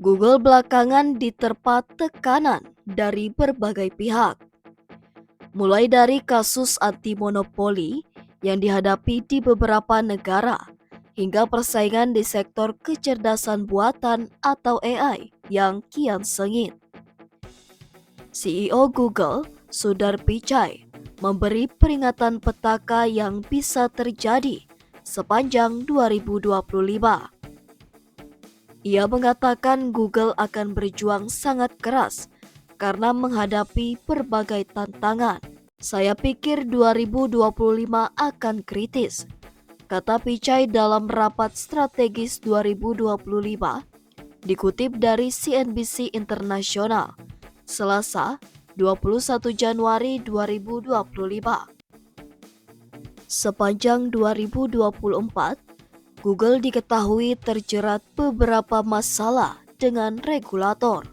Google belakangan diterpa tekanan dari berbagai pihak, mulai dari kasus anti-monopoli yang dihadapi di beberapa negara, hingga persaingan di sektor kecerdasan buatan atau AI yang kian sengit. CEO Google, Sundar Pichai, memberi peringatan petaka yang bisa terjadi sepanjang 2025. Ia mengatakan Google akan berjuang sangat keras karena menghadapi berbagai tantangan. Saya pikir 2025 akan kritis, kata Pichai dalam rapat strategis 2025, dikutip dari CNBC Internasional, Selasa, 21 Januari 2025. Sepanjang 2024, Google diketahui terjerat beberapa masalah dengan regulator.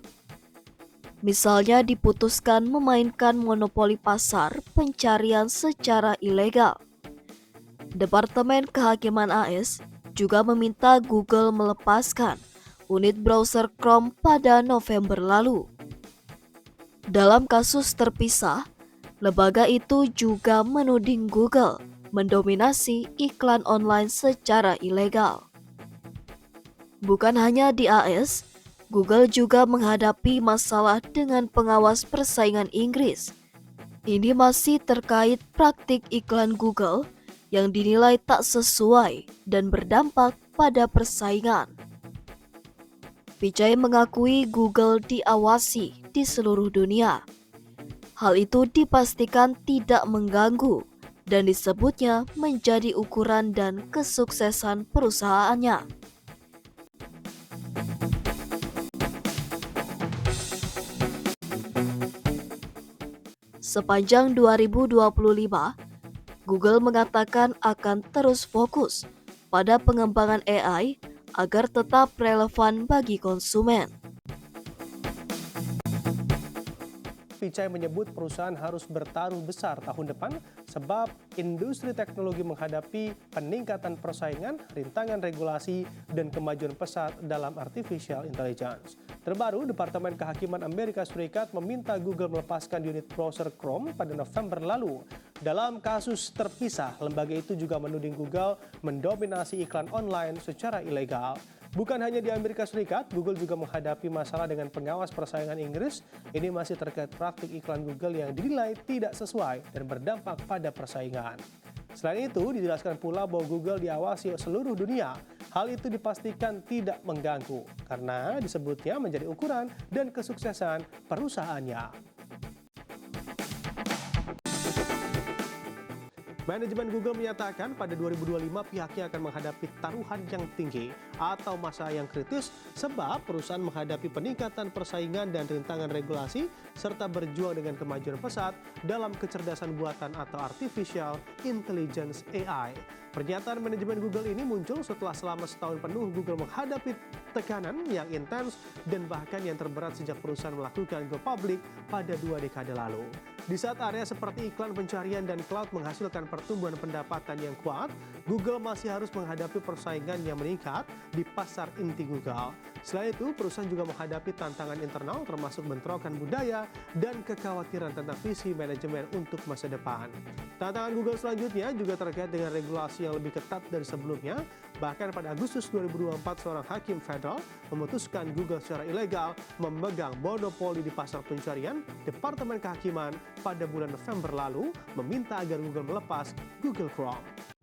Misalnya diputuskan memainkan monopoli pasar pencarian secara ilegal. Departemen Kehakiman AS juga meminta Google melepaskan unit browser Chrome pada November lalu. Dalam kasus terpisah, lembaga itu juga menuding Google mendominasi iklan online secara ilegal. Bukan hanya di AS, Google juga menghadapi masalah dengan pengawas persaingan Inggris. Ini masih terkait praktik iklan Google yang dinilai tak sesuai dan berdampak pada persaingan. Pichai mengakui Google diawasi di seluruh dunia. Hal itu dipastikan tidak mengganggu dan disebutnya menjadi ukuran dan kesuksesan perusahaannya. Sepanjang 2025, Google mengatakan akan terus fokus pada pengembangan AI agar tetap relevan bagi konsumen. Pichai menyebut perusahaan harus bertaruh besar tahun depan sebab industri teknologi menghadapi peningkatan persaingan, rintangan regulasi, dan kemajuan pesat dalam artificial intelligence. Terbaru, Departemen Kehakiman Amerika Serikat meminta Google melepaskan unit browser Chrome pada November lalu. Dalam kasus terpisah, lembaga itu juga menuding Google mendominasi iklan online secara ilegal. Bukan hanya di Amerika Serikat, Google juga menghadapi masalah dengan pengawas persaingan Inggris. Ini masih terkait praktik iklan Google yang dinilai tidak sesuai dan berdampak pada persaingan. Selain itu, dijelaskan pula bahwa Google diawasi seluruh dunia. Hal itu dipastikan tidak mengganggu, karena disebutnya menjadi ukuran dan kesuksesan perusahaannya. Manajemen Google menyatakan pada 2025 pihaknya akan menghadapi taruhan yang tinggi atau masa yang kritis sebab perusahaan menghadapi peningkatan persaingan dan rintangan regulasi serta berjuang dengan kemajuan pesat dalam kecerdasan buatan atau artificial intelligence AI. Pernyataan manajemen Google ini muncul setelah selama setahun penuh Google menghadapi tekanan yang intens dan bahkan yang terberat sejak perusahaan melakukan go public pada 2 dekade lalu. Di saat area seperti iklan pencarian dan cloud menghasilkan pertumbuhan pendapatan yang kuat, Google masih harus menghadapi persaingan yang meningkat di pasar inti Google. Selain itu, perusahaan juga menghadapi tantangan internal termasuk bentrokan budaya dan kekhawatiran tentang visi manajemen untuk masa depan. Tantangan Google selanjutnya juga terkait dengan regulasi yang lebih ketat dari sebelumnya. Bahkan pada Agustus 2024, seorang hakim federal memutuskan Google secara ilegal memegang monopoli di pasar pencarian. Departemen Kehakiman pada bulan November lalu meminta agar Google melepas Google Chrome.